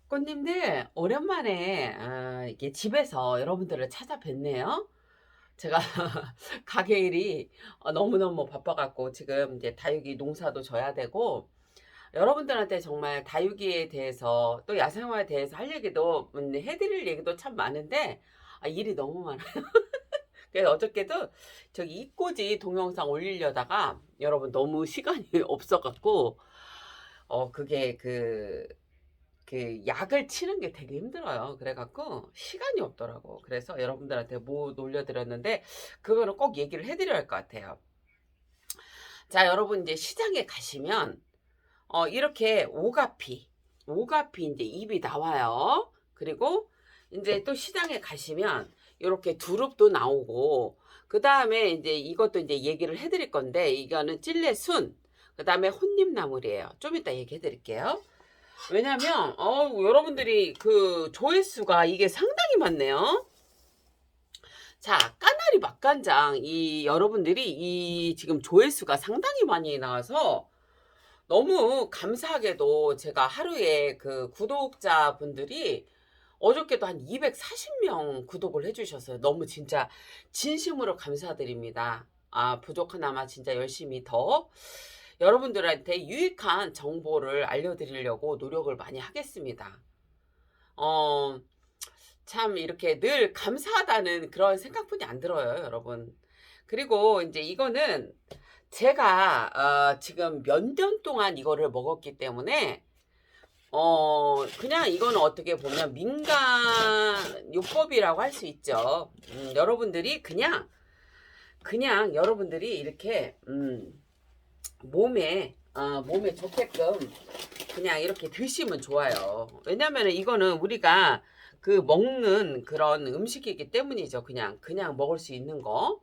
꽃님들 오랜만에 이게 집에서 여러분들을 찾아뵙네요. 제가 가게 일이 너무너무 바빠갖고 지금 이제 다육이 농사도 져야 되고 여러분들한테 정말 다육이에 대해서 또 야생화에 대해서 할 얘기도 해드릴 얘기도 참 많은데 일이 너무 많아요. 그래서 어저께도 저기 이꼬지 동영상 올리려다가 여러분 너무 시간이 없어갖고 그게 그 약을 치는 게 되게 힘들어요. 그래갖고 시간이 없더라고. 그래서 여러분들한테 못 올려드렸는데 그거는 꼭 얘기를 해드려야 할 것 같아요. 자, 여러분 이제 시장에 가시면 이렇게 오가피 이제 잎이 나와요. 그리고 이제 또 시장에 가시면 이렇게 두릅도 나오고 그 다음에 이제 이것도 이제 얘기를 해드릴 건데 이거는 찔레순 그 다음에 혼잎나물이에요. 좀 이따 얘기해 드릴게요. 왜냐면 여러분들이 그 조회수가 이게 상당히 많네요. 자, 까나리 맛간장 이 여러분들이 이 지금 조회수가 상당히 많이 나와서 너무 감사하게도 제가 하루에 그 구독자분들이 어저께도 한 240명 구독을 해주셨어요. 너무 진짜 진심으로 감사드립니다. 부족하나마 진짜 열심히 더 여러분들한테 유익한 정보를 알려드리려고 노력을 많이 하겠습니다. 어, 참 이렇게 늘 감사하다는 그런 생각뿐이 안 들어요, 여러분. 그리고 이제 이거는 제가 지금 몇 년 동안 이거를 먹었기 때문에 그냥 이거는 어떻게 보면 민간요법이라고 할 수 있죠. 여러분들이 그냥 여러분들이 이렇게 몸에 좋게끔 그냥 이렇게 드시면 좋아요. 왜냐면은 이거는 우리가 그 먹는 그런 음식이기 때문이죠. 그냥 먹을 수 있는 거.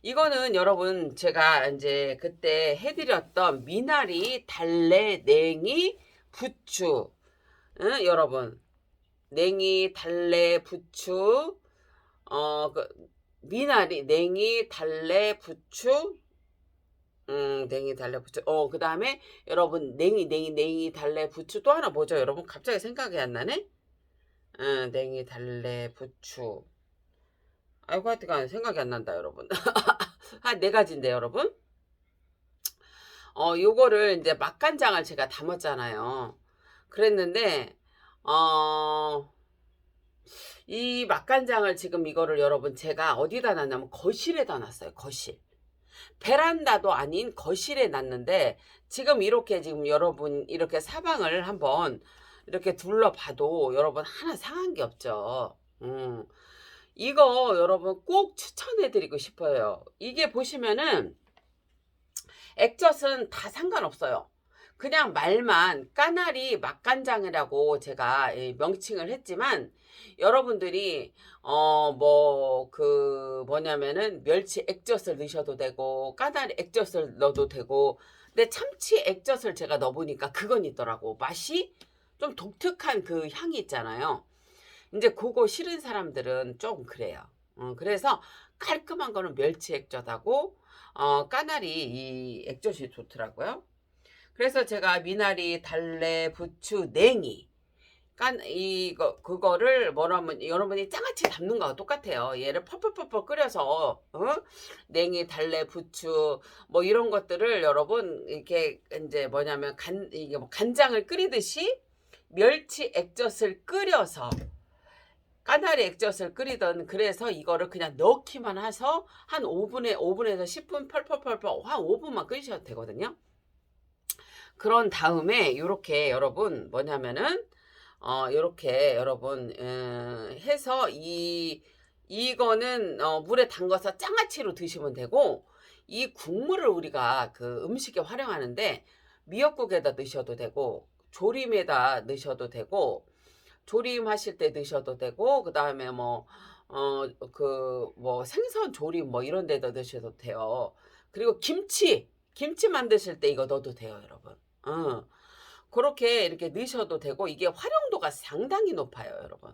이거는 여러분 제가 이제 그때 해드렸던 미나리, 달래, 냉이, 부추, 응? 여러분 냉이, 달래, 부추, 그 미나리, 냉이, 달래, 부추, 냉이, 달래, 부추. 그 다음에 여러분 냉이, 달래, 부추 또 하나 뭐죠? 여러분 갑자기 생각이 안 나네? 냉이, 달래, 부추. 아이고 하여튼간 생각이 안 난다 여러분. 한 네 가지인데 여러분. 요거를 이제 맛간장을 제가 담았잖아요. 그랬는데 어, 이 맛간장을 지금 이거를 여러분 제가 어디다 놨냐면 거실에다 놨어요. 거실. 베란다도 아닌 거실에 놨는데 지금 여러분 이렇게 사방을 한번 이렇게 둘러봐도 여러분 하나 상한 게 없죠. 이거 여러분 꼭 추천해드리고 싶어요. 이게 보시면은 액젓은 다 상관없어요. 그냥 말만 까나리 맛간장이라고 제가 명칭을 했지만 여러분들이 뭐 그 뭐냐면은 멸치 액젓을 넣으셔도 되고 까나리 액젓을 넣어도 되고 근데 참치 액젓을 제가 넣어보니까 그건 있더라고. 맛이 좀 독특한 그 향이 있잖아요. 이제 그거 싫은 사람들은 좀 그래요. 그래서 깔끔한 거는 멸치 액젓하고 까나리 이 액젓이 좋더라고요. 그래서 제가 미나리, 달래, 부추, 냉이 이거 그거를 뭐라면 여러분이 장아찌 담는 거와 똑같아요. 얘를 펄펄펄펄 끓여서 냉이, 달래, 부추 뭐 이런 것들을 여러분 이렇게 이제 뭐냐면 이게 뭐 간장을 끓이듯이 멸치 액젓을 끓여서 까나리 액젓을 끓이던 그래서 이거를 그냥 넣기만 해서 한 5분에서 10분 펄펄펄펄 한 5분만 끓이셔도 되거든요. 그런 다음에 이렇게 여러분 뭐냐면은 요렇게 여러분 해서 이거는 물에 담가서 장아찌로 드시면 되고 이 국물을 우리가 그 음식에 활용하는데 미역국에다 넣으셔도 되고 조림에다 넣으셔도 되고 조림하실 때 넣으셔도 되고 그다음에 뭐 뭐 생선 조림 뭐 이런 데다 넣으셔도 돼요. 그리고 김치 만드실 때 이거 넣어도 돼요, 여러분. 그렇게 이렇게 넣으셔도 되고 이게 활용도가 상당히 높아요, 여러분.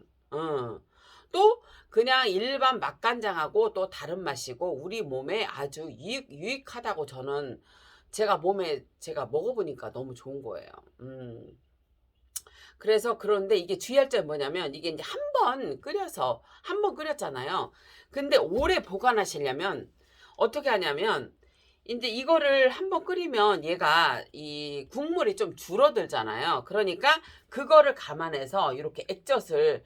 또 그냥 일반 맛간장하고 또 다른 맛이고 우리 몸에 아주 유익하다고 저는 제가 먹어보니까 너무 좋은 거예요. 그래서 그런데 이게 주의할 점이 뭐냐면 이게 이제 한 번 끓여서 한 번 끓였잖아요. 근데 오래 보관하시려면 어떻게 하냐면 인제 이거를 한 번 끓이면 얘가 이 국물이 좀 줄어들잖아요. 그러니까 그거를 감안해서 요렇게 액젓을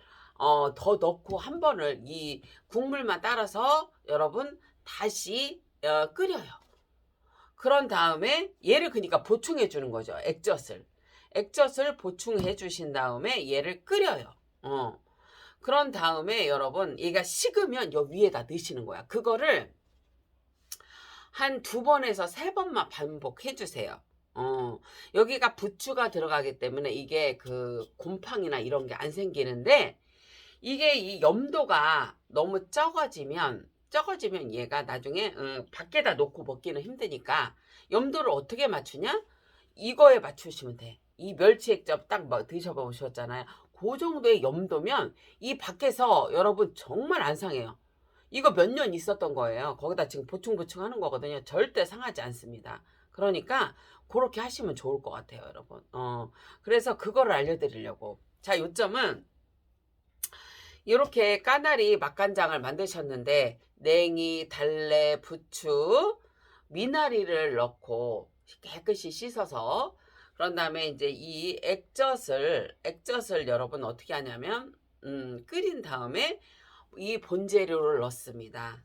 더 넣고 한 번을 이 국물만 따라서 여러분 다시 끓여요. 그런 다음에 얘를 그러니까 보충해 주는 거죠, 액젓을. 액젓을 보충해 주신 다음에 얘를 끓여요. 그런 다음에 여러분 얘가 식으면 요 위에다 넣으시는 거야. 그거를 한 2번에서 3번만 반복해 주세요. 여기가 부추가 들어가기 때문에 이게 그 곰팡이나 이런 게 안 생기는데 이게 이 염도가 너무 적어지면 얘가 나중에 밖에다 놓고 먹기는 힘드니까 염도를 어떻게 맞추냐? 이거에 맞추시면 돼. 이 멸치액젓 딱 뭐 드셔보셨잖아요. 그 정도의 염도면 이 밖에서 여러분 정말 안 상해요. 이거 몇 년 있었던 거예요. 거기다 지금 보충 하는 거거든요. 절대 상하지 않습니다. 그러니까 그렇게 하시면 좋을 것 같아요, 여러분. 그래서 그거를 알려드리려고. 자, 요점은 이렇게 까나리 맛간장을 만드셨는데 냉이, 달래, 부추, 미나리를 넣고 깨끗이 씻어서 그런 다음에 이제 이 액젓을 여러분 어떻게 하냐면 끓인 다음에 이 본재료를 넣습니다.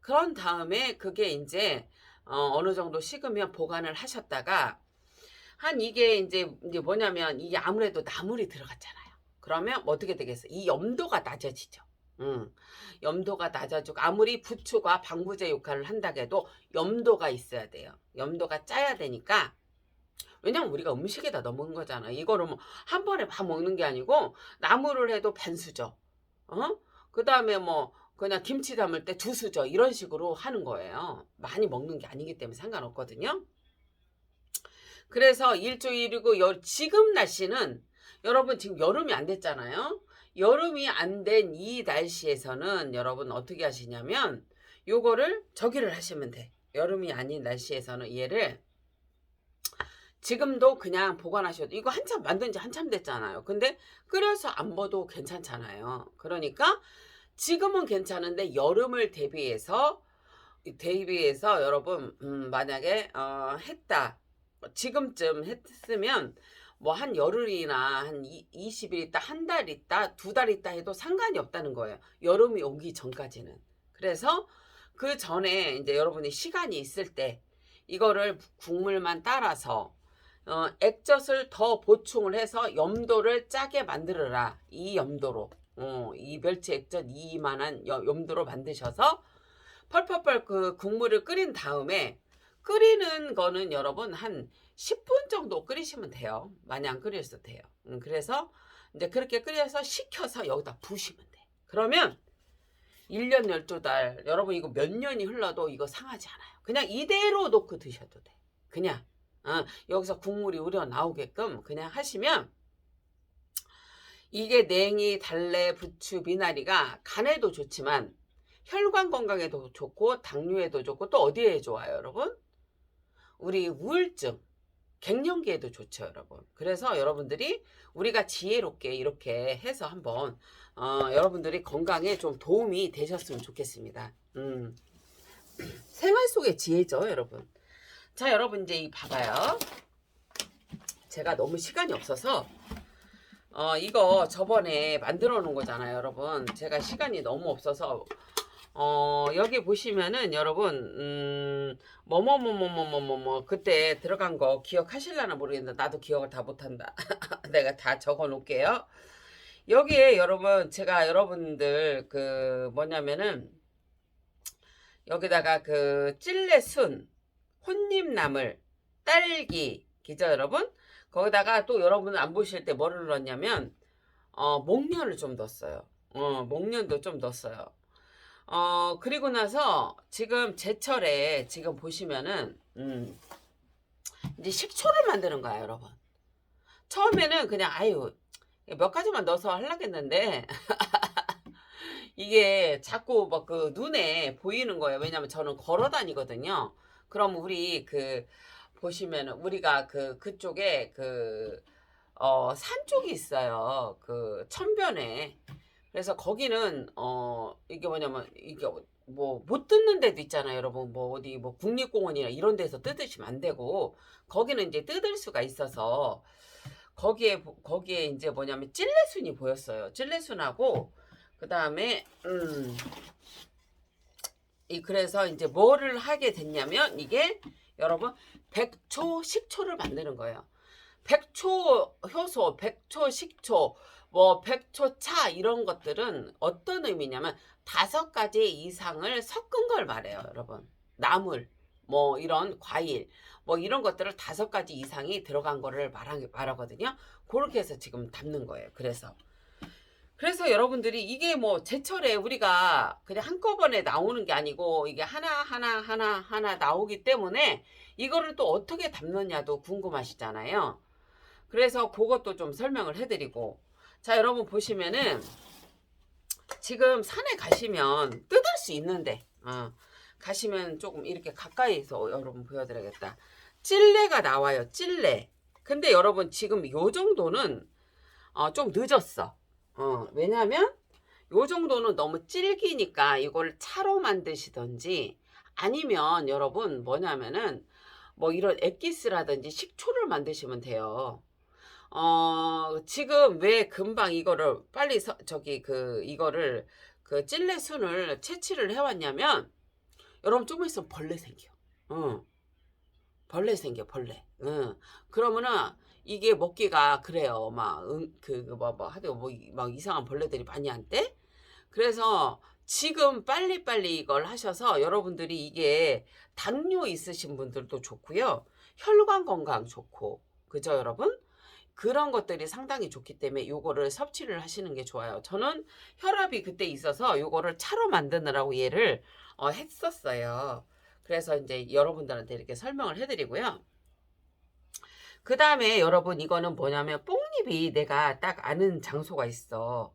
그런 다음에 그게 이제 어느 정도 식으면 보관을 하셨다가 한 이게 이제 뭐냐면 이게 아무래도 나물이 들어갔잖아요. 그러면 어떻게 되겠어? 이 염도가 낮아지죠. 염도가 낮아지고 아무리 부추가 방부제 역할을 한다고 해도 염도가 있어야 돼요. 염도가 짜야 되니까 왜냐면 우리가 음식에다 넣는 거잖아. 이거를 뭐 한 번에 막 먹는 게 아니고 나물을 해도 반수저. 그 다음에 뭐 그냥 김치 담을 때 2수저 이런 식으로 하는 거예요. 많이 먹는 게 아니기 때문에 상관없거든요. 그래서 일주일이고 지금 날씨는 여러분 지금 여름이 안 됐잖아요. 여름이 안 된 이 날씨에서는 여러분 어떻게 하시냐면 요거를 저기를 하시면 돼. 여름이 아닌 날씨에서는 얘를 지금도 그냥 보관하셔도 이거 한참 만든 지 한참 됐잖아요. 근데 끓여서 안 먹어도 괜찮잖아요. 그러니까 지금은 괜찮은데 여름을 대비해서 여러분 만약에 했다. 지금쯤 했으면 뭐 한 열흘이나 한 20일 있다, 한 달 있다, 2달 있다 해도 상관이 없다는 거예요. 여름이 오기 전까지는. 그래서 그 전에 이제 여러분이 시간이 있을 때 이거를 국물만 따라서 액젓을 더 보충을 해서 염도를 짜게 만들어라. 이 염도로. 이 멸치 액젓 이만한 염도로 만드셔서 펄펄펄 그 국물을 끓인 다음에 끓이는 거는 여러분 한 10분 정도 끓이시면 돼요. 많이 안 끓여도 돼요. 그래서 이제 그렇게 끓여서 식혀서 여기다 부으시면 돼. 그러면 1년 12달 여러분 이거 몇 년이 흘러도 이거 상하지 않아요. 그냥 이대로 놓고 드셔도 돼. 그냥 여기서 국물이 우려 나오게끔 그냥 하시면 이게 냉이, 달래, 부추, 미나리가 간에도 좋지만 혈관 건강에도 좋고 당뇨에도 좋고 또 어디에 좋아요, 여러분? 우리 우울증, 갱년기에도 좋죠, 여러분. 그래서 여러분들이 우리가 지혜롭게 이렇게 해서 한번 여러분들이 건강에 좀 도움이 되셨으면 좋겠습니다. 생활 속의 지혜죠, 여러분. 자, 여러분 이제 이 봐봐요. 제가 너무 시간이 없어서 이거 저번에 만들어 놓은 거잖아요, 여러분. 제가 시간이 너무 없어서 여기 보시면은 여러분 뭐뭐뭐뭐뭐뭐뭐 그때 들어간 거 기억하실려나 모르겠는데 나도 기억을 다 못한다. 내가 다 적어 놓을게요. 여기에 여러분 제가 여러분들 그 뭐냐면은 여기다가 그 찔레순, 혼잎나물, 딸기 기죠, 여러분? 거기다가 또 여러분은 안 보실 때 뭐를 넣었냐면 목련을 좀 넣었어요. 목련도 좀 넣었어요. 그리고 나서 지금 제철에 지금 보시면은 이제 식초를 만드는 거야, 여러분. 처음에는 그냥 아유 몇 가지만 넣어서 하려고 했는데 이게 자꾸 막 그 눈에 보이는 거예요. 왜냐면 저는 걸어 다니거든요. 그럼 우리 그 보시면은 우리가 그쪽에 그 산 쪽이 있어요. 그 천변에. 그래서 거기는 이게 뭐냐면 이게 뭐 못 뜯는 데도 있잖아요, 여러분. 뭐 어디 뭐 국립공원이나 이런 데서 뜯으시면 안 되고 거기는 이제 뜯을 수가 있어서 거기에 이제 뭐냐면 찔레순이 보였어요. 찔레순하고 그다음에 그래서 이제 뭐를 하게 됐냐면 이게 여러분 백초 식초를 만드는 거예요. 백초 효소, 백초 식초, 뭐 백초 차 이런 것들은 어떤 의미냐면 5가지 이상을 섞은 걸 말해요, 여러분. 나물, 뭐 이런 과일, 뭐 이런 것들을 5가지 이상이 들어간 거를 말하거든요. 그렇게 해서 지금 담는 거예요. 그래서 여러분들이 이게 뭐 제철에 우리가 그냥 한꺼번에 나오는 게 아니고 이게 하나 나오기 때문에 이거를 또 어떻게 담느냐도 궁금하시잖아요. 그래서 그것도 좀 설명을 해드리고, 자 여러분 보시면은 지금 산에 가시면 뜯을 수 있는데 가시면 조금 이렇게 가까이서 여러분 보여드려야겠다. 찔레가 나와요. 찔레. 근데 여러분 지금 요 정도는 좀 늦었어. 왜냐면 요 정도는 너무 질기니까 이걸 차로 만드시던지 아니면 여러분 뭐냐면은 뭐 이런 액기스라든지 식초를 만드시면 돼요. 지금 왜 금방 이거를 빨리 이거를 그 찔레순을 채취를 해왔냐면 여러분 조금 있으면 벌레 생겨. 벌레 생겨, 벌레. 그러면은 이게 먹기가 그래요. 막 하도 막 이상한 벌레들이 많이 한대. 그래서 지금 빨리빨리 이걸 하셔서 여러분들이 이게 당뇨 있으신 분들도 좋고요. 혈관 건강 좋고. 그죠, 여러분? 그런 것들이 상당히 좋기 때문에 요거를 섭취를 하시는 게 좋아요. 저는 혈압이 그때 있어서 요거를 차로 만드느라고 얘를 했었어요. 그래서 이제 여러분들한테 이렇게 설명을 해드리고요. 그 다음에 여러분 이거는 뭐냐면 뽕잎이 내가 딱 아는 장소가 있어.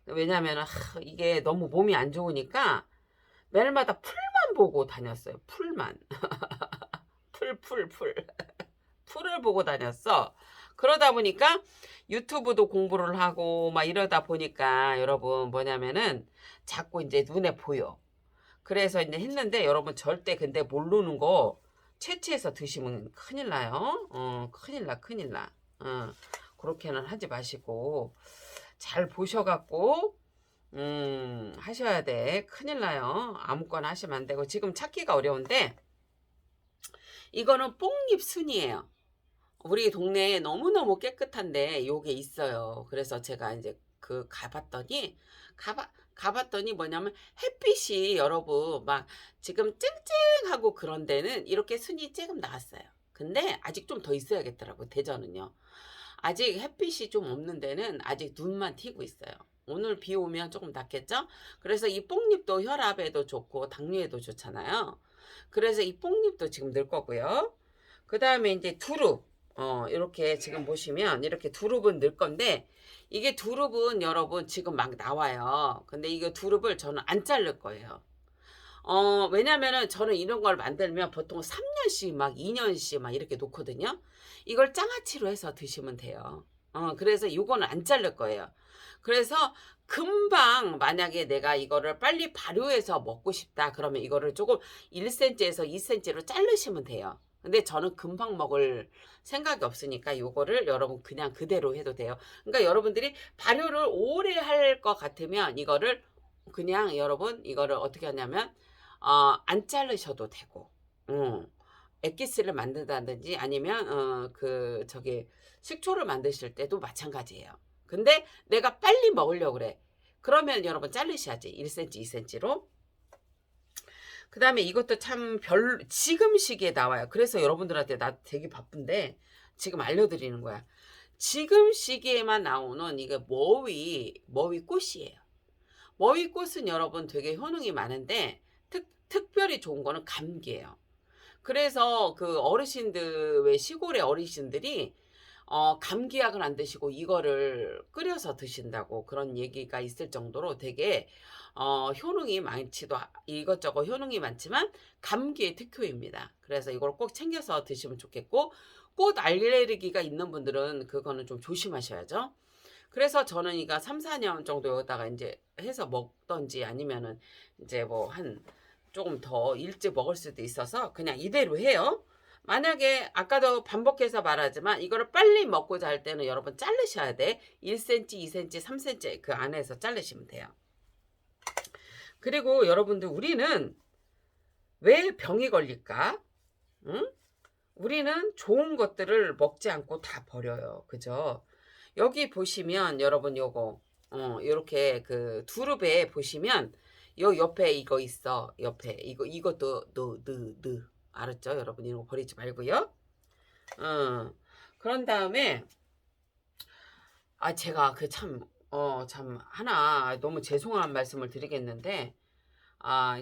왜냐면 이게 너무 몸이 안 좋으니까 매일마다 풀만 보고 다녔어요. 풀만. 풀. 풀을 보고 다녔어. 그러다 보니까 유튜브도 공부를 하고 막 이러다 보니까 여러분 뭐냐면은 자꾸 이제 눈에 보여. 그래서 이제 했는데 여러분 절대 근데 모르는 거 채취해서 드시면 큰일 나요. 큰일 나. 그렇게는 하지 마시고 잘 보셔갖고 하셔야 돼. 큰일 나요. 아무거나 하시면 안 되고 지금 찾기가 어려운데 이거는 뽕잎 순이에요. 우리 동네에 너무너무 깨끗한데 요게 있어요. 그래서 제가 이제 가봤더니 뭐냐면 햇빛이 여러분 막 지금 쨍쨍하고 그런 데는 이렇게 순이 조금 나왔어요. 근데 아직 좀 더 있어야겠더라고요. 대전은요. 아직 햇빛이 좀 없는 데는 아직 눈만 튀고 있어요. 오늘 비 오면 조금 낫겠죠? 그래서 이 뽕잎도 혈압에도 좋고 당뇨에도 좋잖아요. 그래서 이 뽕잎도 지금 넣을 거고요. 그 다음에 이제 두릅. 이렇게 지금 보시면 이렇게 두릅은 넣을 건데 이게 두릅은 여러분 지금 막 나와요. 근데 이거 두릅을 저는 안 자를 거예요. 왜냐면은 저는 이런 걸 만들면 보통 3년씩 막 2년씩 막 이렇게 놓거든요. 이걸 장아찌로 해서 드시면 돼요. 그래서 이거는 안 자를 거예요. 그래서 금방 만약에 내가 이거를 빨리 발효해서 먹고 싶다 그러면 이거를 조금 1cm에서 2cm로 자르시면 돼요. 근데 저는 금방 먹을 생각이 없으니까 요거를 여러분 그냥 그대로 해도 돼요. 그러니까 여러분들이 발효를 오래 할 것 같으면 이거를 그냥 여러분 이거를 어떻게 하냐면 안 자르셔도 되고 액기스를 만든다든지 아니면 식초를 만드실 때도 마찬가지예요. 근데 내가 빨리 먹으려고 그래. 그러면 여러분 자르셔야지. 1cm, 2cm로. 그 다음에 이것도 참 지금 시기에 나와요. 그래서 여러분들한테 나 되게 바쁜데 지금 알려드리는 거야. 지금 시기에만 나오는 이게 머위꽃이에요. 머위꽃은 여러분 되게 효능이 많은데 특별히 좋은 거는 감기예요. 그래서 그 어르신들, 왜 시골의 어르신들이 감기약을 안 드시고 이거를 끓여서 드신다고 그런 얘기가 있을 정도로 되게 효능이 이것저것 효능이 많지만 감기의 특효입니다. 그래서 이걸 꼭 챙겨서 드시면 좋겠고 꽃 알레르기가 있는 분들은 그거는 좀 조심하셔야죠. 그래서 저는 이거 3-4년 정도 여기다가 인제 해서 먹든지 아니면은 인제 뭐 한 쪼금 더 일찍 먹을 수도 있어서 그냥 이대로 해요. 만약에 아까도 반복해서 말하지만 이거를 빨리 먹고자 할 때는 여러분 자르셔야 돼. 1cm, 2cm, 3cm 그 안에서 자르시면 돼요. 그리고 여러분들 우리는 왜 병이 걸릴까? 응? 우리는 좋은 것들을 먹지 않고 다 버려요. 그죠? 여기 보시면 여러분 요거 요렇게 그 두릅에 보시면 요 옆에 이거 있어. 옆에 이것도 넣 알았죠? 여러분 이런 거 버리지 말고요. 그런 다음에 제가 그 참 하나 너무 죄송한 말씀을 드리겠는데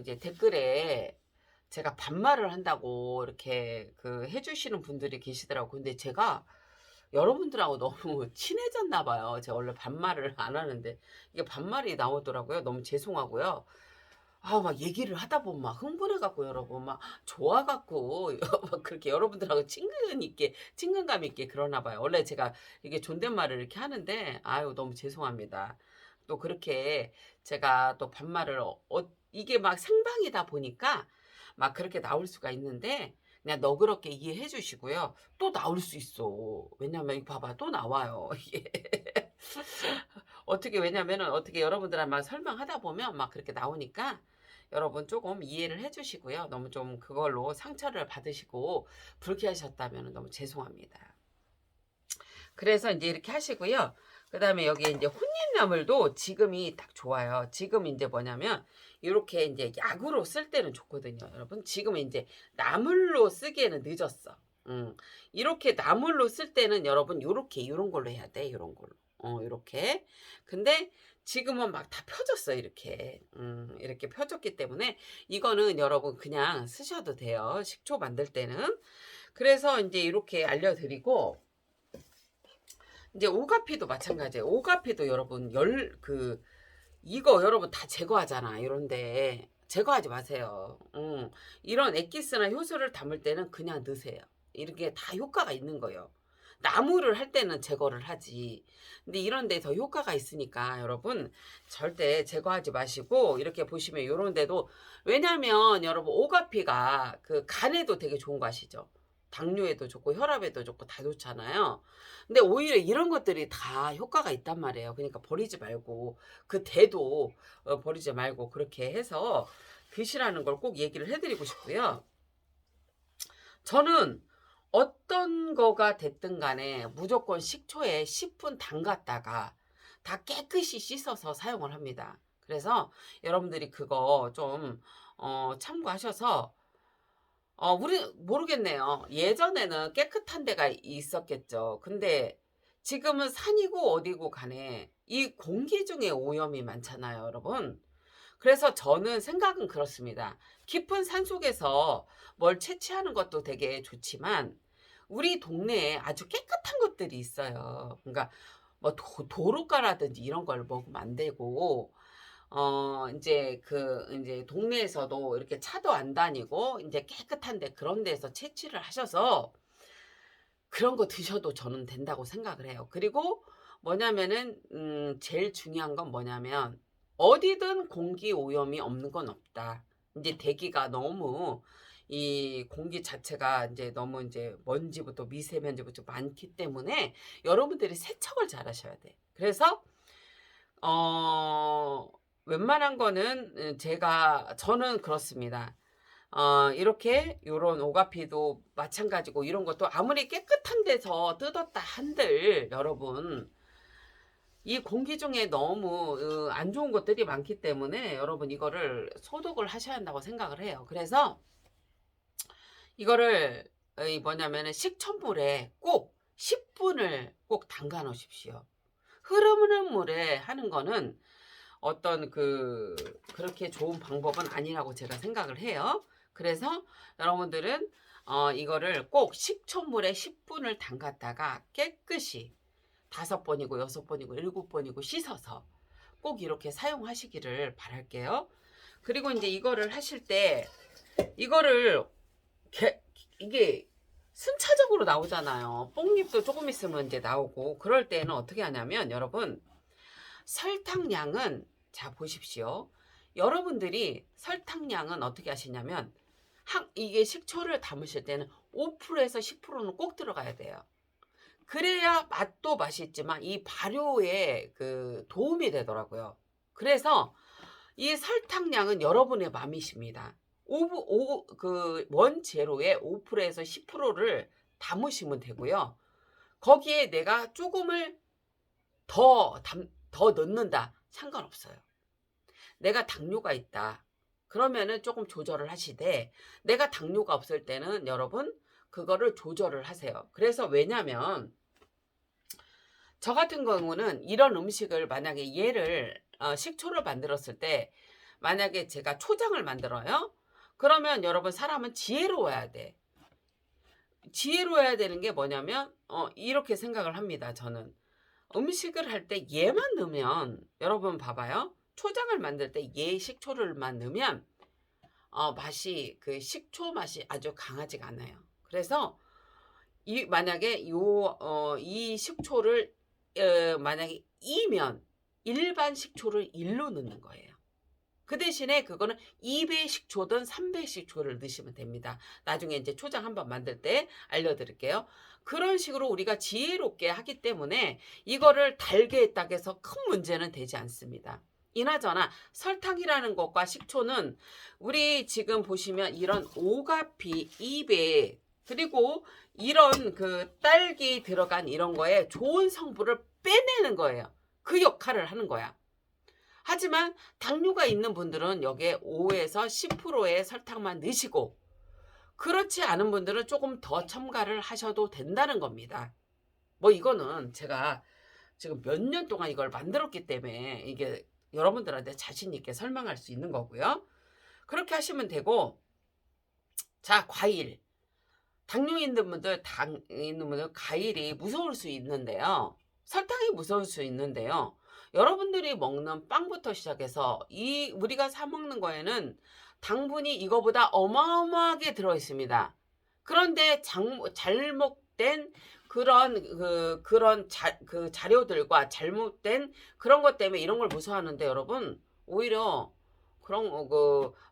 이제 댓글에 제가 반말을 한다고 이렇게 그 해주시는 분들이 계시더라고요. 근데 제가 여러분들하고 너무 친해졌나 봐요. 제가 원래 반말을 안 하는데 이게 반말이 나오더라고요. 너무 죄송하고요. 막 얘기를 하다 보면 막 흥분해 갖고 여러분 막 좋아 갖고 막 그렇게 여러분들하고 친근감 있게 그러나 봐요. 원래 제가 이게 존댓말을 이렇게 하는데 아유 너무 죄송합니다. 또 그렇게 제가 또 반말을 이게 막 생방이다 보니까 막 그렇게 나올 수가 있는데 그냥 너그럽게 이해해 주시고요. 또 나올 수 있어. 왜냐면 이거 봐봐 또 나와요. 이게. 왜냐면은 어떻게 여러분들한테 막 설명하다 보면 막 그렇게 나오니까 여러분 조금 이해를 해 주시고요. 너무 좀 그걸로 상처를 받으시고 불쾌하셨다면 너무 죄송합니다. 그래서 이제 이렇게 하시고요. 그다음에 여기에 이제 혼잎나물도 지금이 딱 좋아요. 지금 이제 뭐냐면 요렇게 이제 약으로 쓸 때는 좋거든요, 여러분. 지금은 이제 나물로 쓰기에는 늦었어. 이렇게 나물로 쓸 때는 여러분 요렇게 요런 걸로 해야 돼. 요런 걸로. 요렇게. 근데 지금은 막 다 펴졌어, 이렇게. 이렇게 펴졌기 때문에 이거는 여러분 그냥 쓰셔도 돼요. 식초 만들 때는. 그래서 인제 이렇게 알려드리고 이제 오가피도 마찬가지예요. 오가피도 여러분 이거 여러분 다 제거하잖아. 이런데 제거하지 마세요. 이런 엑기스나 효소를 담을 때는 그냥 넣으세요. 이렇게 다 효과가 있는 거예요. 나무를 할 때는 제거를 하지. 근데 이런 데 더 효과가 있으니까 여러분 절대 제거하지 마시고 이렇게 보시면 요런 데도 왜냐면 여러분 오가피가 그 간에도 되게 좋은 거 아시죠? 당뇨에도 좋고 혈압에도 좋고 다 좋잖아요. 근데 오히려 이런 것들이 다 효과가 있단 말이에요. 그러니까 버리지 말고 그 대도 버리지 말고 그렇게 해서 드시라는 걸 꼭 얘기를 해 드리고 싶고요. 저는 어떤 거가 됐든 간에 무조건 식초에 10분 담갔다가 다 깨끗이 씻어서 사용을 합니다. 그래서 여러분들이 그거 좀 참고하셔서 우리 모르겠네요. 예전에는 깨끗한 데가 있었겠죠. 근데 지금은 산이고 어디고 간에 이 공기 중에 오염이 많잖아요, 여러분. 그래서 저는 생각은 그렇습니다. 깊은 산속에서 뭘 채취하는 것도 되게 좋지만 우리 동네에 아주 깨끗한 것들이 있어요. 그러니까 뭐 도로가라든지 이런 걸 먹으면 안 되고 인제 인제 동네에서도 이렇게 차도 안 다니고 인제 깨끗한 데 그런 데서 채취를 하셔서 그런 거 드셔도 저는 된다고 생각을 해요. 그리고 뭐냐면은 제일 중요한 건 뭐냐면 어디든 공기 오염이 없는 건 없다. 인제 대기가 너무 이 공기 자체가 인제 너무 인제 먼지부터 미세먼지부터 많기 때문에 여러분들이 세척을 잘 하셔야 돼. 그래서 어 웬만한 거는 저는 그렇습니다. 이렇게 요런 오가피도 마찬가지고 이런 것도 아무리 깨끗한 데서 뜯었다 한들 여러분 이 공기 중에 너무 안 좋은 것들이 많기 때문에 여러분 이거를 소독을 하셔야 한다고 생각을 해요. 그래서 이거를 이 뭐냐면은 식초물에 꼭 10 분을 꼭 담가 놓으십시오. 흐르는 물에 하는 거는 어떤 그렇게 좋은 방법은 아니라고 제가 생각을 해요. 그래서 여러분들은 이거를 꼭 식초물에 10 분을 담갔다가 깨끗이 5 번이고 6 번이고 7 번이고 씻어서 꼭 이렇게 사용하시기를 바랄게요. 그리고 인제 이거를 하실 때 이거를 이게 순차적으로 나오잖아요. 뽕잎도 조금 있으면 이제 나오고. 그럴 때는 어떻게 하냐면 여러분, 설탕량은 자 보십시오. 여러분들이 설탕량은 어떻게 하시냐면 이게 식초를 담으실 때는 5%에서 10%는 꼭 들어가야 돼요. 그래야 맛도 맛있지만 이 발효에 그 도움이 되더라고요. 그래서 이 설탕량은 여러분의 맘이십니다. 원재료의 5%에서 10%를 담으시면 되고요. 거기에 내가 조금을 더 넣는다. 상관없어요. 내가 당뇨가 있다. 그러면은 조금 조절을 하시되, 내가 당뇨가 없을 때는 여러분 그거를 조절을 하세요. 그래서 왜냐면 저 같은 경우는 이런 음식을 만약에 얘를 식초를 만들었을 때 만약에 제가 초장을 만들어요. 그러면 여러분 사람은 지혜로워야 돼. 지혜로워야 되는 게 뭐냐면 이렇게 생각을 합니다. 저는 음식을 할 때 얘만 넣으면 여러분 봐봐요. 초장을 만들 때 얘 식초를만 넣으면 맛이 그 식초 맛이 아주 강하지가 않아요. 그래서 만약에 이 식초를 만약에 2면 일반 식초를 1로 넣는 거예요. 그 대신에 그거는 2배 식초든 3배 식초를 넣으시면 됩니다. 나중에 이제 초장 한번 만들 때 알려드릴게요. 그런 식으로 우리가 지혜롭게 하기 때문에 이거를 달게 했다고 해서 큰 문제는 되지 않습니다. 이나저나 설탕이라는 것과 식초는 우리 지금 보시면 이런 오가피, 이배 그리고 이런 그 딸기 들어간 이런 거에 좋은 성분을 빼내는 거예요. 그 역할을 하는 거야. 하지만 당뇨가 있는 분들은 여기에 5에서 10%의 설탕만 넣으시고, 그렇지 않은 분들은 조금 더 첨가를 하셔도 된다는 겁니다. 뭐 이거는 제가 지금 몇 년 동안 이걸 만들었기 때문에 이게 여러분들한테 자신 있게 설명할 수 있는 거고요. 그렇게 하시면 되고, 자, 과일. 당뇨 있는 분들, 과일이 무서울 수 있는데요. 설탕이 무서울 수 있는데요. 여러분들이 먹는 빵부터 시작해서 우리가 사 먹는 거에는 당분이 이거보다 어마어마하게 들어 있습니다. 그런데 잘못된 그런 자료들과 잘못된 그런 것 때문에 이런 걸 무서워하는데 여러분, 오히려 그런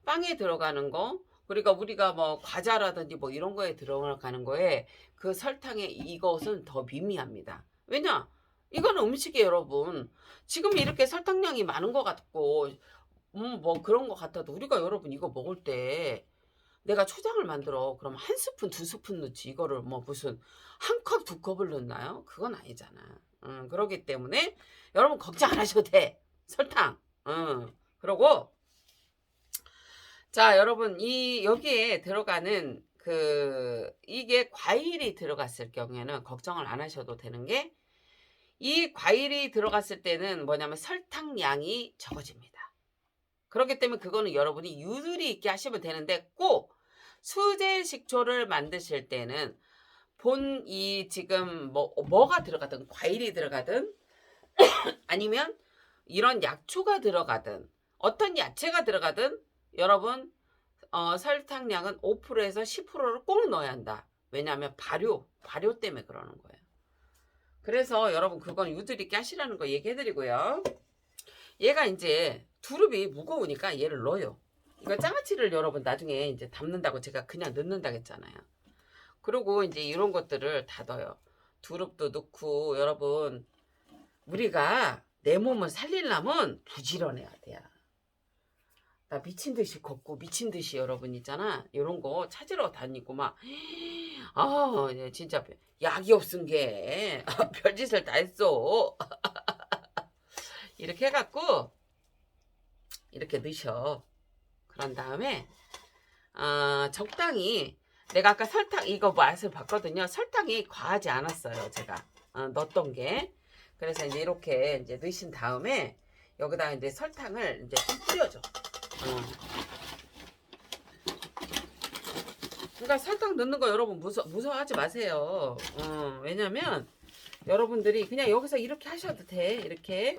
빵에 들어가는 거, 그러니까 우리가 뭐 과자라든지 뭐 이런 거에 들어가는 거에 그 설탕의 이것은 더 미미합니다. 왜냐? 이건 음식이에요, 여러분. 지금 이렇게 설탕량이 많은 것 같고, 뭐 그런 것 같아도 우리가 여러분 이거 먹을 때 내가 초장을 만들어. 그럼 한 스푼, 두 스푼 넣지. 이거를 뭐 무슨 한 컵, 두 컵을 넣나요? 그건 아니잖아. 그러기 때문에 여러분 걱정 안 하셔도 돼. 설탕. 그러고 자, 여러분 여기에 들어가는 이게 과일이 들어갔을 경우에는 걱정을 안 하셔도 되는 게, 이 과일이 들어갔을 때는 뭐냐면 설탕량이 적어집니다. 그렇기 때문에 그거는 여러분이 유두리 있게 하시면 되는데, 꼭 수제 식초를 만드실 때는 지금 뭐가 들어가든 과일이 들어가든 아니면 이런 약초가 들어가든 어떤 야채가 들어가든 여러분 설탕량은 5%에서 10%를 꼭 넣어야 한다. 왜냐하면 발효 때문에 그러는 거예요. 그래서 여러분 그건 유두리 있게 하시라는 거 얘기해드리고요. 얘가 이제 두릅이 무거우니까 얘를 넣어요. 이거 장아찌를 여러분 나중에 이제 담는다고 제가 그냥 넣는다고 했잖아요. 그리고 이제 이런 것들을 다 넣어요. 두릅도 넣고. 여러분 우리가 내 몸을 살리려면 부지런해야 돼요. 나 미친 듯이 걷고 미친 듯이 여러분 있잖아. 이런 거 찾으러 다니고 막 진짜 약이 없은 게 별짓을 다 했어. 이렇게 해갖고 이렇게 넣으셔. 그런 다음에 적당히, 내가 아까 설탕 이거 맛을 봤거든요. 설탕이 과하지 않았어요. 제가 넣었던 게. 그래서 이제 이렇게 이제 넣으신 다음에 여기다 이제 설탕을 이제 좀 뿌려줘. 그러니까 설탕 넣는 거 여러분 무서워하지 마세요. 왜냐면 여러분들이 그냥 여기서 이렇게 하셔도 돼. 이렇게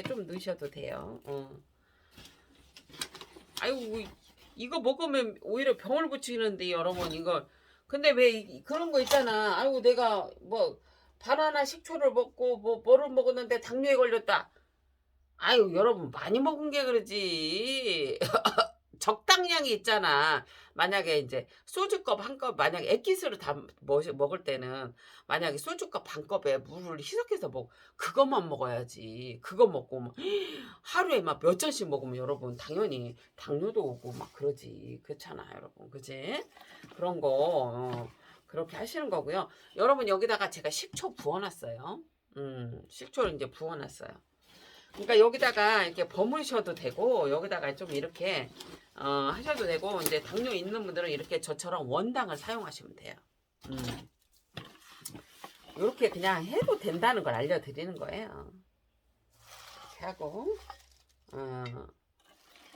좀 넣으셔도 돼요. 아이고, 이거 먹으면 오히려 병을 붙이는데 여러분, 이거 근데 왜 그런 거 있잖아. 아이고 내가 뭐 바나나 식초를 먹고 뭐를 먹었는데 당뇨에 걸렸다. 아유 여러분 많이 먹은 게 그러지. 적당량이 있잖아. 만약에 이제 소주컵 한 컵 만약에 액기스로 다 먹을 때는 만약에 소주컵 반 컵에 물을 희석해서 그것만 먹어야지. 그거 먹고 막 하루에 막 몇 잔씩 먹으면 여러분 당연히 당뇨도 오고 막 그러지. 그렇잖아 여러분. 그지? 그런 거 그렇게 하시는 거고요. 여러분 여기다가 제가 식초 부어놨어요. 식초를 이제 부어놨어요. 그러니까 여기다가 이렇게 버무리셔도 되고 여기다가 좀 이렇게 하셔도 되고 이제 당뇨 있는 분들은 이렇게 저처럼 원당을 사용하시면 돼요. 이렇게 그냥 해도 된다는 걸 알려드리는 거예요. 이렇게 하고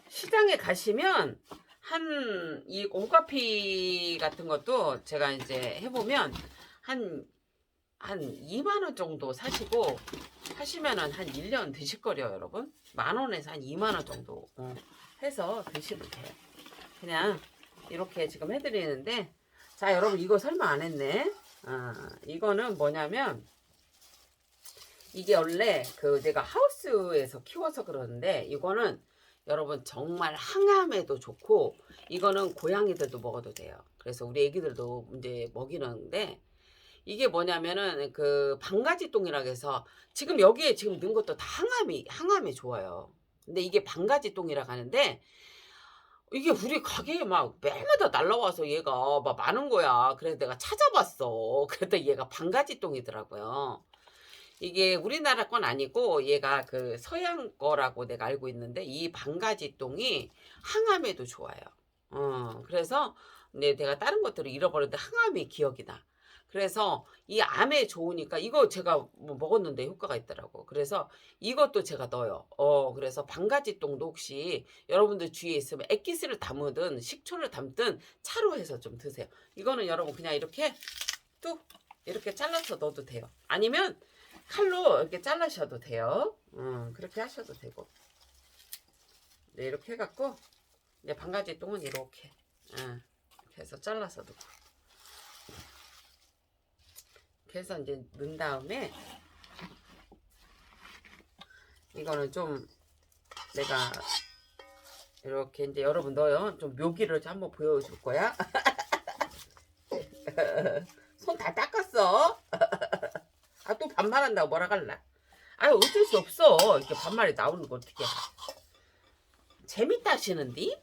시장에 가시면 이 오가피 같은 것도 제가 이제 해보면 한 2만 원 정도 사시고 하시면은 한 1년 드실 거래요, 여러분. 10,000원에서 한 2만 원 정도 해서 드시면 돼요. 그냥 이렇게 지금 해드리는데, 자, 여러분 이거 설명 안 했네. 이거는 뭐냐면 이게 원래 내가 하우스에서 키워서 그러는데 이거는 여러분 정말 항암에도 좋고 이거는 고양이들도 먹어도 돼요. 그래서 우리 애기들도 이제 먹이는데 이게 뭐냐면은 방가지똥이라고 해서 지금 여기에 지금 넣은 것도 다 항암에 좋아요. 근데 이게 방가지똥이라고 하는데 이게 우리 가게에 막 매일마다 날라와서 얘가 막 많은 거야. 그래서 내가 찾아봤어. 그랬더니 얘가 방가지똥이더라고요. 이게 우리나라 건 아니고 얘가 서양 거라고 내가 알고 있는데 이 방가지똥이 항암에도 좋아요. 그래서 내가 다른 것들을 잃어버렸는데 항암이 기억이 나. 그래서 이 암에 좋으니까 이거 제가 먹었는데 효과가 있더라고. 그래서 이것도 제가 넣어요. 그래서 방가지똥도 혹시 여러분들 주위에 있으면 액기스를 담으든 식초를 담든 차로 해서 좀 드세요. 이거는 여러분 그냥 이렇게 뚝 이렇게 잘라서 넣어도 돼요. 아니면 칼로 이렇게 잘라셔도 돼요. 그렇게 하셔도 되고. 네, 이렇게 해갖고 이제 방가지똥은 이렇게 이렇게 해서 잘라서 넣고. 해서 이제 넣은 다음에 이거는 좀 내가 이렇게 이제 여러분 넣어요. 좀 묘기를 한번 보여줄 거야. 손 다 닦았어. 또 반말한다고 뭐라 갈라. 어쩔 수 없어. 이렇게 반말이 나오는 거 어떻게. 재밌다 하시는디?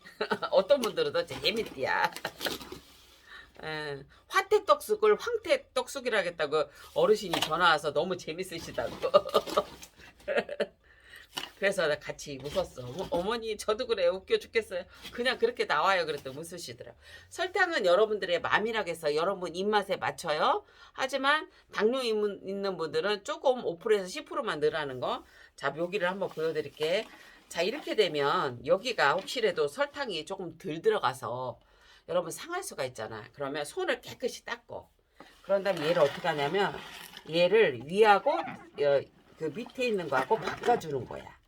어떤 분들은 더 재밌디야. 화태떡쑥을 황태떡쑥이라 하겠다고 어르신이 전화와서 너무 재밌으시다고. 그래서 나 같이 웃었어. 어머니 저도 그래 웃겨 죽겠어요. 그냥 그렇게 나와요. 그랬더니 웃으시더라. 설탕은 여러분들의 맘이라고 해서 여러분 입맛에 맞춰요. 하지만 당뇨 있는 분들은 조금 5%에서 10%만 넣으라는 거. 자, 묘기를 한번 보여드릴게. 자, 이렇게 되면 여기가 혹시라도 설탕이 조금 덜 들어가서 여러분 상할 수가 있잖아. 그러면 손을 깨끗이 닦고 그런 다음에 얘를 어떻게 하냐면 얘를 위하고 그 밑에 있는 거하고 바꿔주는 거야.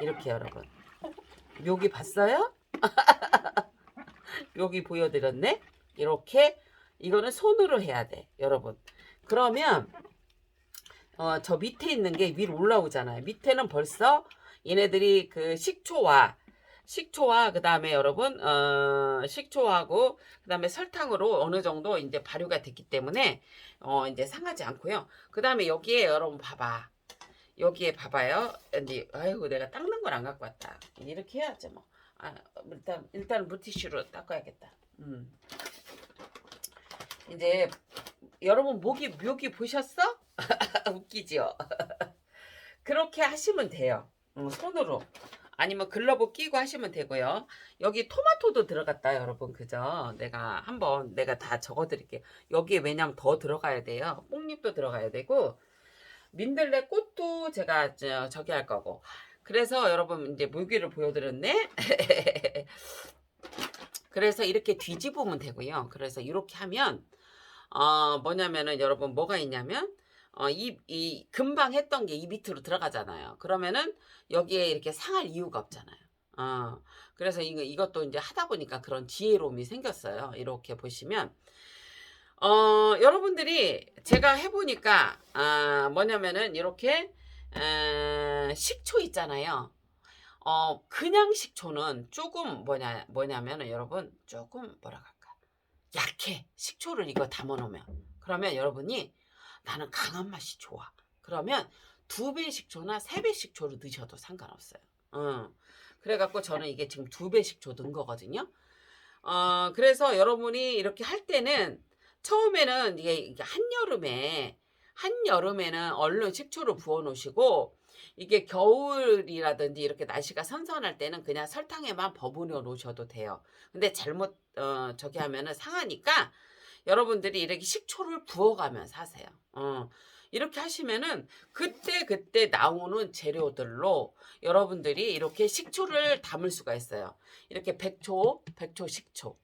이렇게 여러분 묘기 봤어요? 묘기 보여드렸네. 이렇게 이거는 손으로 해야 돼 여러분. 그러면 저 밑에 있는 게 위로 올라오잖아요. 밑에는 벌써 얘네들이 식초와 그 다음에 여러분 식초하고 그 다음에 설탕으로 어느 정도 이제 발효가 됐기 때문에 이제 상하지 않고요. 그 다음에 여기에 여러분 봐봐. 여기에 봐봐요. 이제 아이고 내가 닦는 걸 안 갖고 왔다. 이렇게 해야지 뭐. 일단 물티슈로 닦아야겠다. 이제 여러분 묘기 보셨어? 웃기죠? 그렇게 하시면 돼요. 손으로. 아니면 글러브 끼고 하시면 되고요. 여기 토마토도 들어갔다 여러분. 그죠? 내가 다 적어드릴게요. 여기에 왜냐면 더 들어가야 돼요. 뽕잎도 들어가야 되고 민들레 꽃도 제가 저기 할 거고. 그래서 여러분 이제 묘기를 보여드렸네. 그래서 이렇게 뒤집으면 되고요. 그래서 이렇게 하면 뭐냐면은 여러분 뭐가 있냐면 이 금방 했던 게 이 밑으로 들어가잖아요. 그러면은 여기에 이렇게 상할 이유가 없잖아요. 그래서 이것도 이제 하다 보니까 그런 지혜로움이 생겼어요. 이렇게 보시면 여러분들이 제가 해 보니까 뭐냐면은 이렇게 식초 있잖아요. 그냥 식초는 조금 뭐냐면은 여러분 조금 뭐라 할까? 약해. 식초를 이거 담아 놓으면. 그러면 여러분이 나는 강한 맛이 좋아. 그러면 2배 식초나 3배 식초를 넣으셔도 상관없어요. 그래 갖고 저는 이게 지금 2배 식초 넣은 거거든요. 그래서 여러분이 이렇게 할 때는 처음에는 이게 한여름에는 얼른 식초를 부어 놓으시고, 이게 겨울이라든지 이렇게 날씨가 선선할 때는 그냥 설탕에만 버무려 놓으셔도 돼요. 근데 잘못 저기 하면은 상하니까 여러분들이 이렇게 식초를 부어가면서 하세요. 이렇게 하시면은 그때 나오는 재료들로 여러분들이 이렇게 식초를 담을 수가 있어요. 이렇게 백초 식초.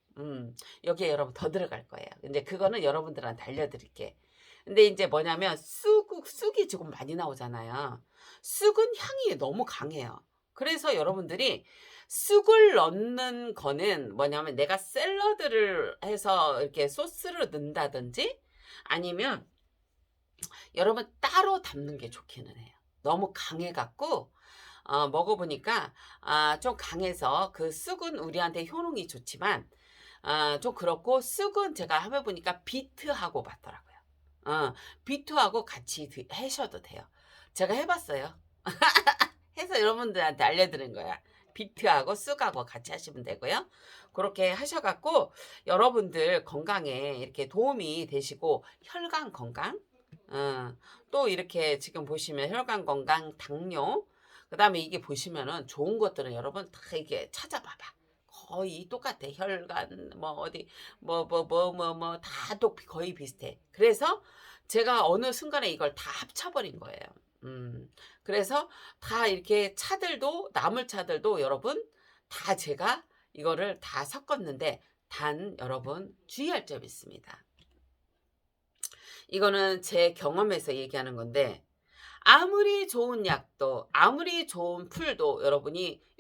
여기에 여러분 더 들어갈 거예요. 근데 그거는 여러분들한테 알려드릴게. 근데 이제 뭐냐면 쑥이 조금 많이 나오잖아요. 쑥은 향이 너무 강해요. 그래서 여러분들이 쑥을 넣는 거는 뭐냐면 내가 샐러드를 해서 이렇게 소스를 넣는다든지 아니면 여러분 따로 담는 게 좋기는 해요. 너무 강해갖고 먹어보니까 좀 강해서 그 쑥은 우리한테 효능이 좋지만 좀 그렇고 쑥은 제가 해보니까 비트하고 맞더라고요. 비트하고 같이 하셔도 돼요. 제가 해봤어요. 해서 여러분들한테 알려드린 거야. 비트하고 쑥하고 같이 하시면 되고요. 그렇게 하셔갖고 여러분들 건강에 이렇게 도움이 되시고 혈관 건강, 또 이렇게 지금 보시면 혈관 건강, 당뇨, 그 다음에 이게 보시면은 좋은 것들은 여러분 다 이게 찾아봐봐. 거의 똑같아. 혈관, 뭐, 어디, 다 또 거의 비슷해. 그래서 제가 어느 순간에 이걸 다 합쳐버린 거예요. 그래서 다 이렇게 차들도, 나물 차들도 여러분 다 제가 이거를 다 섞었는데 단 여러분 주의할 점이 있습니다. 이거는 제 경험에서 얘기하는 건데 아무리 좋은 약도 아무리 좋은 풀도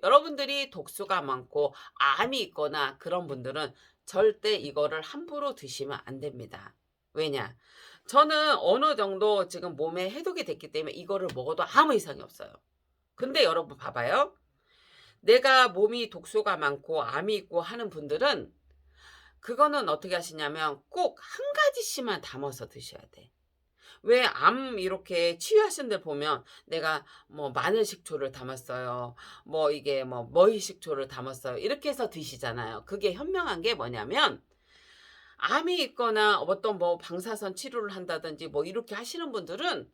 여러분들이 독소가 많고 암이 있거나 그런 분들은 절대 이거를 함부로 드시면 안 됩니다. 왜냐? 저는 어느 정도 지금 몸에 해독이 됐기 때문에 이거를 먹어도 아무 이상이 없어요. 근데 여러분 봐봐요. 내가 몸이 독소가 많고 암이 있고 하는 분들은 그거는 어떻게 하시냐면 꼭 한 가지씩만 담아서 드셔야 돼. 왜 암 이렇게 치유하신 데 보면 내가 뭐 마늘 식초를 담았어요. 뭐 이게 뭐 머위 식초를 담았어요. 이렇게 해서 드시잖아요. 그게 현명한 게 뭐냐면 암이 있거나 어떤 뭐 방사선 치료를 한다든지 뭐 이렇게 하시는 분들은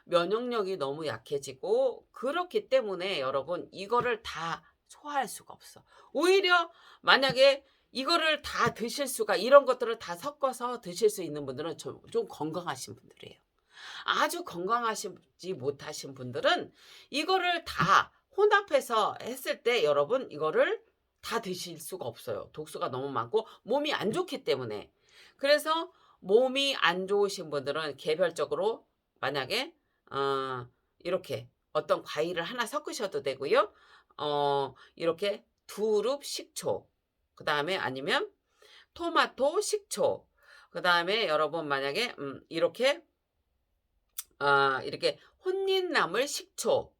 면역력이 너무 약해지고 그렇기 때문에 여러분 이거를 다 소화할 수가 없어. 오히려 만약에 이거를 다 드실 수가 이런 것들을 다 섞어서 드실 수 있는 분들은 좀 건강하신 분들이에요. 아주 건강하시지 못하신 분들은 이거를 다 혼합해서 했을 때 여러분 이거를 다 드실 수가 없어요. 독소가 너무 많고 몸이 안 좋기 때문에. 그래서 몸이 안 좋으신 분들은 개별적으로 만약에 이렇게 어떤 과일을 하나 섞으셔도 되고요. 이렇게 두릅 식초, 그 다음에 아니면 토마토 식초, 그 다음에 여러분 만약에 이렇게 혼린나물 식초,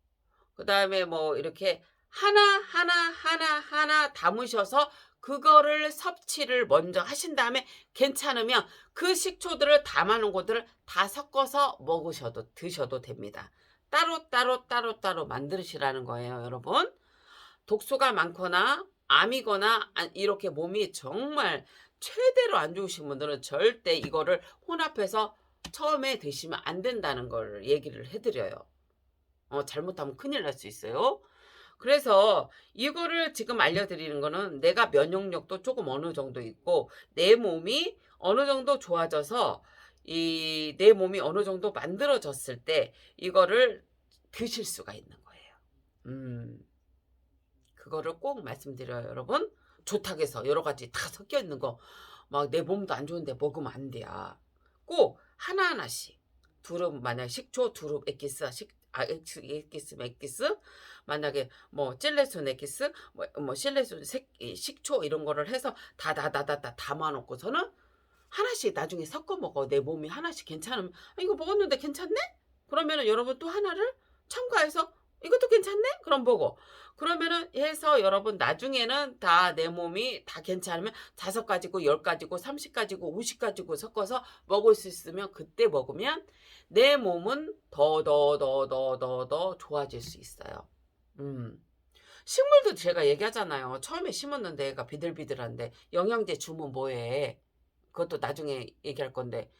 그 다음에 뭐 이렇게 하나 담으셔서 그거를 섭취를 먼저 하신 다음에 괜찮으면 그 식초들을 담아놓은 것들을 다 섞어서 드셔도 됩니다. 따로 만드시라는 거예요, 여러분. 독소가 많거나 암이거나 이렇게 몸이 정말 최대로 안 좋으신 분들은 절대 이거를 혼합해서 처음에 드시면 안 된다는 걸 얘기를 해드려요. 잘못하면 큰일 날 수 있어요. 그래서 이거를 지금 알려드리는 거는 내가 면역력도 조금 어느 정도 있고 내 몸이 어느 정도 좋아져서 내 몸이 어느 정도 만들어졌을 때 이거를 드실 수가 있는 거예요. 그거를 꼭 말씀드려요, 여러분. 좋다고 해서 여러 가지 다 섞여 있는 거 막 내 몸도 안 좋은데 먹으면 안 돼요. 꼭 하나하나씩. 두릅 만약 식초, 두릅 액기스, 액기스, 만약에 뭐 찔레순 액기스, 뭐 실레순 식초 이런 거를 해서 다 담아놓고서는 하나씩 나중에 섞어 먹어. 내 몸이 하나씩 괜찮으면 '아 이거 먹었는데 괜찮네?' 그러면은 여러분 또 하나를 첨가해서 '이것도 괜찮네?' 그럼 먹어. 그러면은 해서 여러분 나중에는 다 내 몸이 다 괜찮으면 5 가지고 10 가지고 30 가지고 50 가지고 섞어서 먹을 수 있으면 그때 먹으면 내 몸은 더 좋아질 수 있어요. 음. 식물도 제가 얘기하잖아요. 처음에 심었는데 애가 비들비들한데 "영양제 주면 뭐 해?" 그것도 나중에 얘기할 건데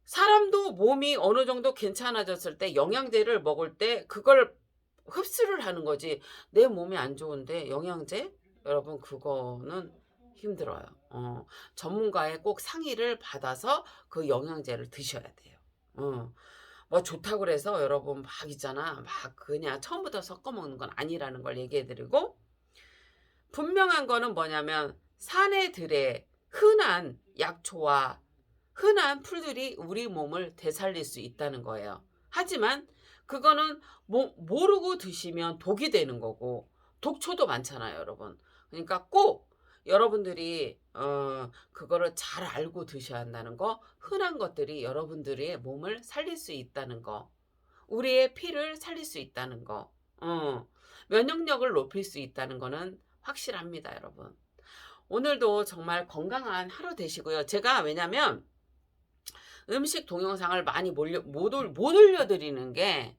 사람도 몸이 어느 정도 괜찮아졌을 때 영양제를 먹을 때 그걸 흡수를 하는 거지 내 몸이 안 좋은데 영양제? 여러분 그거는 힘들어요. 전문가의 꼭 상의를 받아서 그 영양제를 드셔야 돼요. 뭐 좋다고 그래서 여러분 막 있잖아. 막 그냥 처음부터 섞어 먹는 건 아니라는 걸 얘기해 드리고 분명한 거는 뭐냐면 산에 들에 흔한 약초와 흔한 풀들이 우리 몸을 되살릴 수 있다는 거예요. 하지만 그거는 모르고 드시면 독이 되는 거고 독초도 많잖아요, 여러분. 그러니까 꼭 여러분들이 그거를 잘 알고 드셔야 한다는 거. 흔한 것들이 여러분들의 몸을 살릴 수 있다는 거. 우리의 피를 살릴 수 있다는 거. 면역력을 높일 수 있다는 거는 확실합니다, 여러분. 오늘도 정말 건강한 하루 되시고요. 제가 왜냐면 음식 동영상을 많이 못 올려드리는 게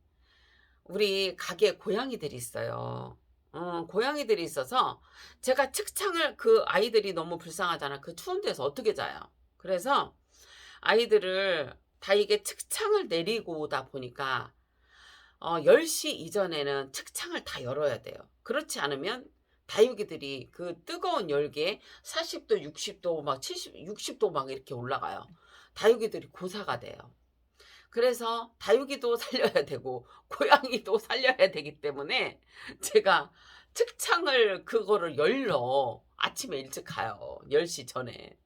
우리 가게에 고양이들이 있어요. 고양이들이 있어서 제가 측창을 그 아이들이 너무 불쌍하잖아. 그 추운 데서 어떻게 자요. 그래서 아이들을 다 이게 측창을 내리고 오다 보니까 10시 이전에는 측창을 다 열어야 돼요. 그렇지 않으면 다육이들이 그 뜨거운 열기에 40도, 60도 막 70, 60도 막 이렇게 올라가요. 다육이들이 고사가 돼요. 그래서 다육이도 살려야 되고 고양이도 살려야 되기 때문에 제가 측창을 그거를 열러 아침에 일찍 가요. 10시 전에.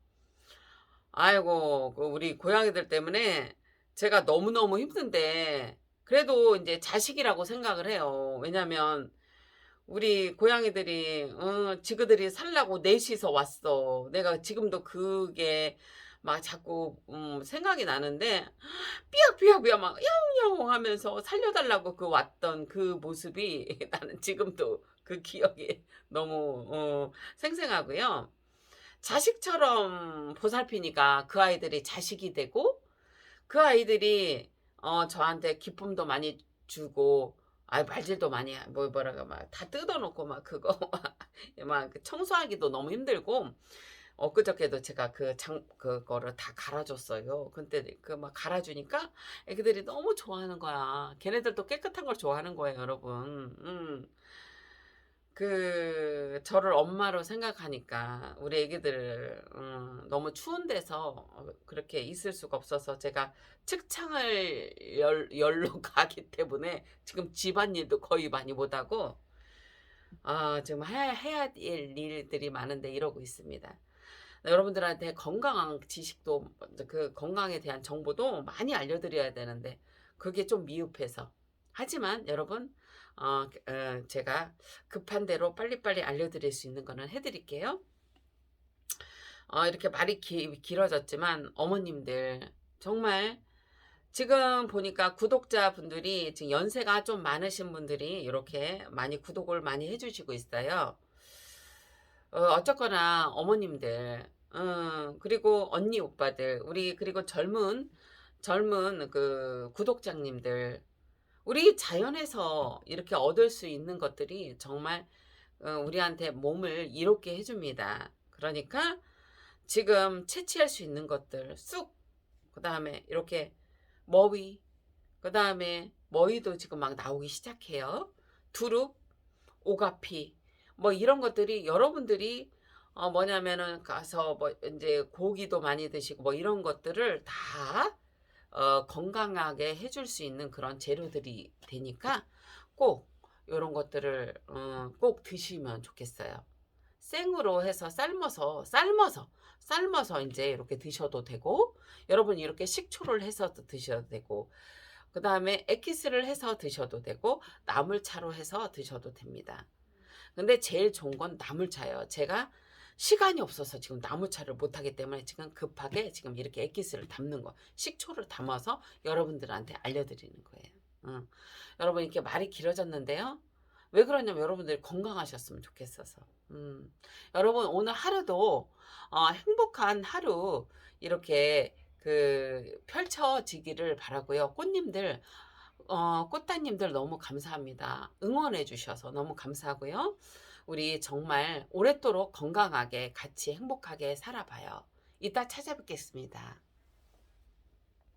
아이고 그 우리 고양이들 때문에 제가 너무너무 힘든데 그래도 인제 자식이라고 생각을 해요. 왜냐면 우리 고양이들이 지그들이 살라고 넷이서 왔어. 내가 지금도 그게 막 자꾸 생각이 나는데 삐약삐약삐약 막 야옹야옹 하면서 살려 달라고 그 왔던 그 모습이 나는 지금도 그 기억이 너무 생생하고요. 자식처럼 보살피니까 그 아이들이 자식이 되고 그 아이들이 저한테 기쁨도 많이 주고 말질도 많이 뭐라고 막 다 뜯어 놓고 막 그거 막 청소하기도 너무 힘들고 엊그저께도 제가 그거를 다 갈아 줬어요. 근데 그 막 갈아 주니까 애기들이 너무 좋아하는 거야. 걔네들도 깨끗한 걸 좋아하는 거예요, 여러분. 저를 엄마로 생각하니까 우리 애기들 너무 추운 데서 그렇게 있을 수가 없어서 제가 측창을 열러 가기 때문에 지금 집안일도 거의 많이 못하고 지금 해야 될 일들이 많은데 이러고 있습니다. 여러분들한테 건강한 지식도 먼저 그 건강에 대한 정보도 많이 알려드려야 되는데 그게 좀 미흡해서 하지만 여러분 제가 급한 대로 빨리빨리 알려드릴 수 있는 거는 해드릴게요. 이렇게 말이 길어졌지만 어머님들 정말 지금 보니까 구독자분들이 지금 연세가 좀 많으신 분들이 이렇게 많이 구독을 많이 해주시고 있어요. 어쨌거나 어머님들 그리고 언니 오빠들 우리 그리고 젊은 그 구독자님들 우리 자연에서 이렇게 얻을 수 있는 것들이 정말 우리한테 몸을 이롭게 해줍니다. 그러니까 지금 채취할 수 있는 것들 쑥 그다음에 이렇게 머위 그다음에 머위도 지금 막 나오기 시작해요. 두릅, 오가피 뭐 이런 것들이 여러분들이 뭐냐면은 가서 뭐 이제 고기도 많이 드시고 뭐 이런 것들을 다 건강하게 해줄 수 있는 그런 재료들이 되니까 꼭 요런 것들을 꼭 드시면 좋겠어요. 생으로 해서 삶아서 인제 이렇게 드셔도 되고 여러분이 이렇게 식초를 해서도 드셔도 되고 그다음에 엑기스를 해서 드셔도 되고 나물차로 해서 드셔도 됩니다. 근데 제일 좋은 건 나물차예요. 제가 시간이 없어서 지금 나무차를 못 하기 때문에 지금 급하게 지금 이렇게 엑기스를 담는 거, 식초를 담아서 여러분들한테 알려드리는 거예요. 응. 여러분 이렇게 말이 길어졌는데요. 왜 그러냐면 여러분들이 건강하셨으면 좋겠어서. 여러분 오늘 하루도 행복한 하루 이렇게 펼쳐지기를 바라고요. 꽃님들 꽃다님들 너무 감사합니다. 응원해 주셔서 너무 감사하고요. 우리 정말 오랫도록 건강하게 같이 행복하게 살아봐요. 이따 찾아뵙겠습니다.